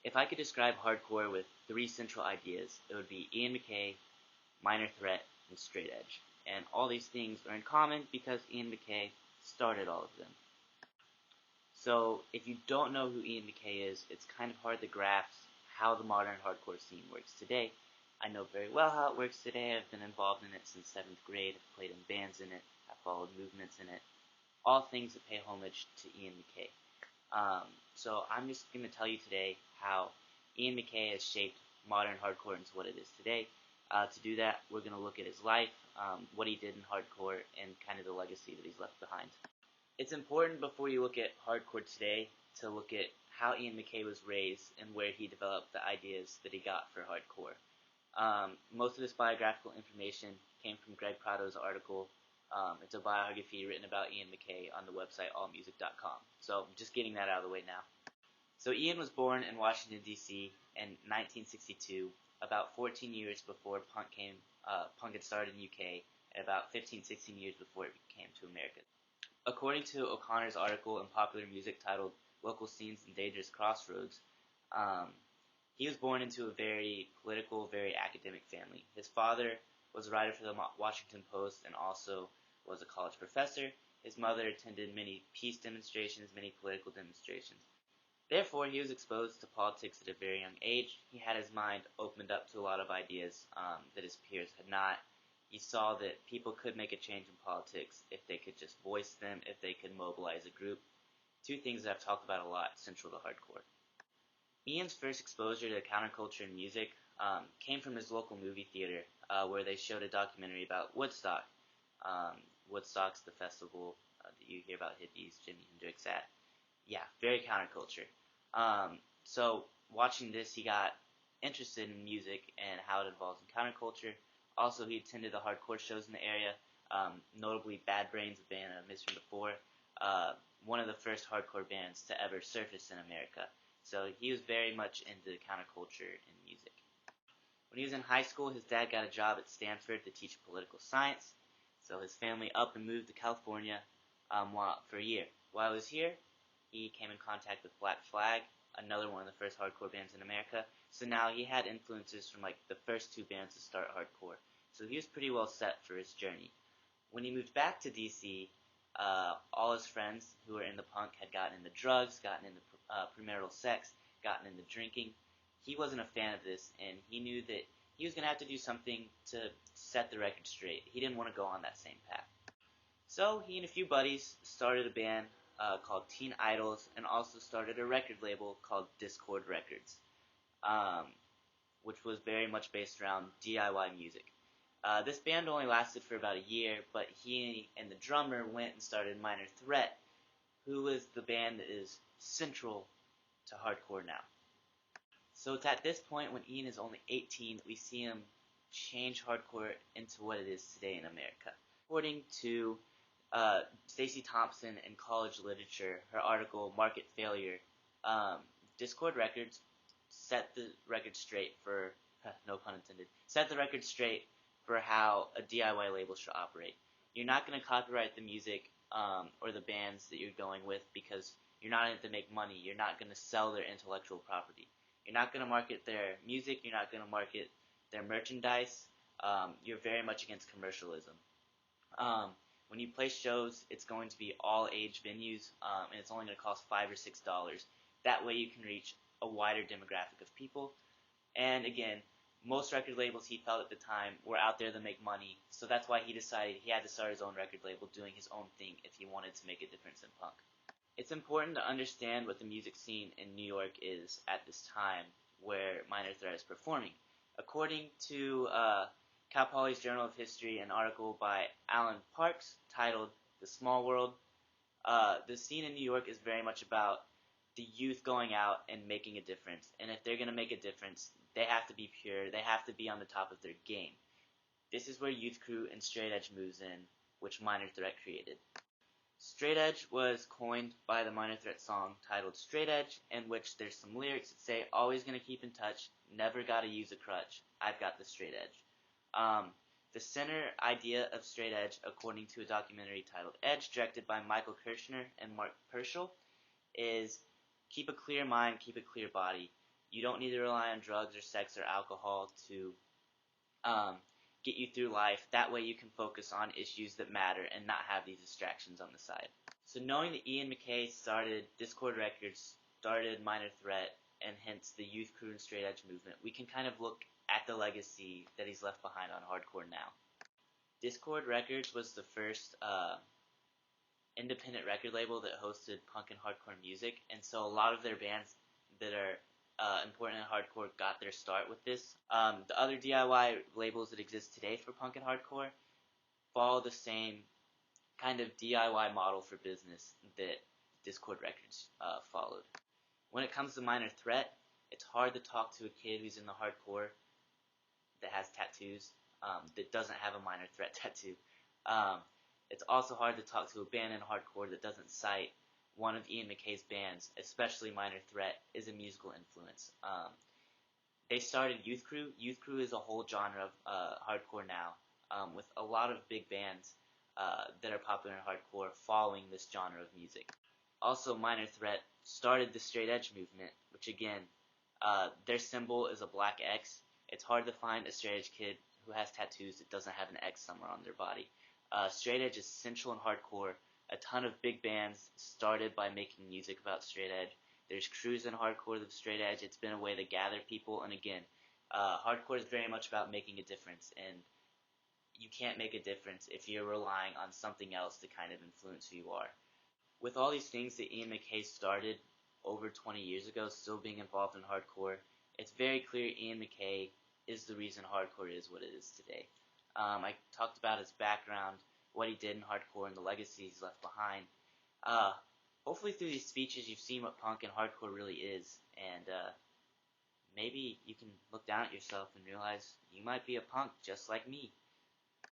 If I could describe hardcore with three central ideas, it would be Ian MacKaye, Minor Threat, and Straight Edge. And all these things are in common because Ian MacKaye started all of them. So if you don't know who Ian MacKaye is, it's kind of hard to grasp how the modern hardcore scene works today. I know very well how it works today. I've been involved in it since 7th grade. I've played in bands in it. I've followed movements in it. All things that pay homage to Ian MacKaye. So I'm just going to tell you today how Ian MacKaye has shaped modern hardcore into what it is today. To do that, we're going to look at his life, what he did in hardcore, and kind of the legacy that he's left behind. It's important before you look at hardcore today to look at how Ian MacKaye was raised and where he developed the ideas that he got for hardcore. Most of this biographical information came from Greg Prado's article. It's a biography written about Ian MacKaye on the website allmusic.com. So I'm just getting that out of the way now. So Ian was born in Washington, D.C. in 1962, about 14 years before punk had started in the UK, and about 15, 16 years before it came to America. According to O'Connor's article in Popular Music titled Local Scenes and Dangerous Crossroads, he was born into a very political, very academic family. His father was a writer for the Washington Post and also was a college professor. His mother attended many peace demonstrations, many political demonstrations. Therefore, he was exposed to politics at a very young age. He had his mind opened up to a lot of ideas that his peers had not. He saw that people could make a change in politics if they could just voice them, if they could mobilize a group. Two things that I've talked about a lot central to hardcore. Ian's first exposure to counterculture in music came from his local movie theater, where they showed a documentary about Woodstock. Woodstock's the festival that you hear about hippies, Jimi Hendrix at. Yeah, very counterculture. So watching this, he got interested in music and how it involves in counterculture. Also, he attended the hardcore shows in the area, notably Bad Brains, a band I mentioned before, one of the first hardcore bands to ever surface in America. So he was very much into counterculture in music. When he was in high school, his dad got a job at Stanford to teach political science. So his family up and moved to California for a year. While he was here, he came in contact with Black Flag, another one of the first hardcore bands in America. So now he had influences from like the first two bands to start hardcore. So he was pretty well set for his journey. When he moved back to DC, all his friends who were into punk had gotten into drugs, gotten into premarital sex, gotten into drinking. He wasn't a fan of this, and he knew that he was going to have to do something to set the record straight. He didn't want to go on that same path. So he and a few buddies started a band called Teen Idols, and also started a record label called Discord Records, which was very much based around DIY music. This band only lasted for about a year, but he and the drummer went and started Minor Threat, who is the band that is central to hardcore now. So it's at this point, when Ian is only 18, that we see him change hardcore into what it is today in America. According to Stacey Thompson in College Literature, her article Market Failure, Discord Records set the record straight for, no pun intended, set the record straight for how a DIY label should operate. You're not going to copyright the music or the bands that you're going with because you're not in it to make money. You're not going to sell their intellectual property. You're not going to market their music. You're not going to market their merchandise. You're very much against commercialism. When you play shows, it's going to be all age venues, and it's only going to cost $5 or $6. That way you can reach a wider demographic of people. And again, most record labels he felt at the time were out there to make money, so that's why he decided he had to start his own record label doing his own thing if he wanted to make a difference in punk. It's important to understand what the music scene in New York is at this time where Minor Threat is performing. According to Cal Poly's Journal of History, an article by Alan Parks titled The Small World, the scene in New York is very much about the youth going out and making a difference. And if they're going to make a difference, they have to be pure. They have to be on the top of their game. This is where Youth Crew and Straight Edge moves in, which Minor Threat created. Straight Edge was coined by the Minor Threat song titled Straight Edge, in which there's some lyrics that say, always gonna keep in touch, never gotta use a crutch, I've got the straight edge. The center idea of Straight Edge, according to a documentary titled Edge, directed by Michael Kirshner and Mark Purcell, is keep a clear mind, keep a clear body. You don't need to rely on drugs or sex or alcohol to get you through life. That way you can focus on issues that matter and not have these distractions on the side. So knowing that Ian MacKaye started Discord Records, started Minor Threat, and hence the youth crew and straight edge movement, we can kind of look at the legacy that he's left behind on hardcore now. Discord Records was the first independent record label that hosted punk and hardcore music, and so a lot of their bands that are important in hardcore got their start with this. The other DIY labels that exist today for punk and hardcore follow the same kind of DIY model for business that Discord Records followed. When it comes to Minor Threat, it's hard to talk to a kid who's in the hardcore that has tattoos that doesn't have a Minor Threat tattoo. It's also hard to talk to a band in hardcore that doesn't cite one of Ian MacKaye's bands, especially Minor Threat, is a musical influence. They started Youth Crew. Youth Crew is a whole genre of hardcore now, with a lot of big bands that are popular in hardcore following this genre of music. Also, Minor Threat started the straight edge movement, which again, their symbol is a black X. It's hard to find a straight edge kid who has tattoos that doesn't have an X somewhere on their body. Straight edge is central in hardcore. A ton of big bands started by making music about straight edge. There's crews in hardcore with straight edge. It's been a way to gather people, and again, hardcore is very much about making a difference, and you can't make a difference if you're relying on something else to kind of influence who you are. With all these things that Ian MacKaye started over 20 years ago, still being involved in hardcore, it's very clear Ian MacKaye is the reason hardcore is what it is today. I talked about his background, what he did in hardcore, and the legacy he's left behind. Hopefully through these speeches you've seen what punk and hardcore really is, and maybe you can look down at yourself and realize you might be a punk just like me.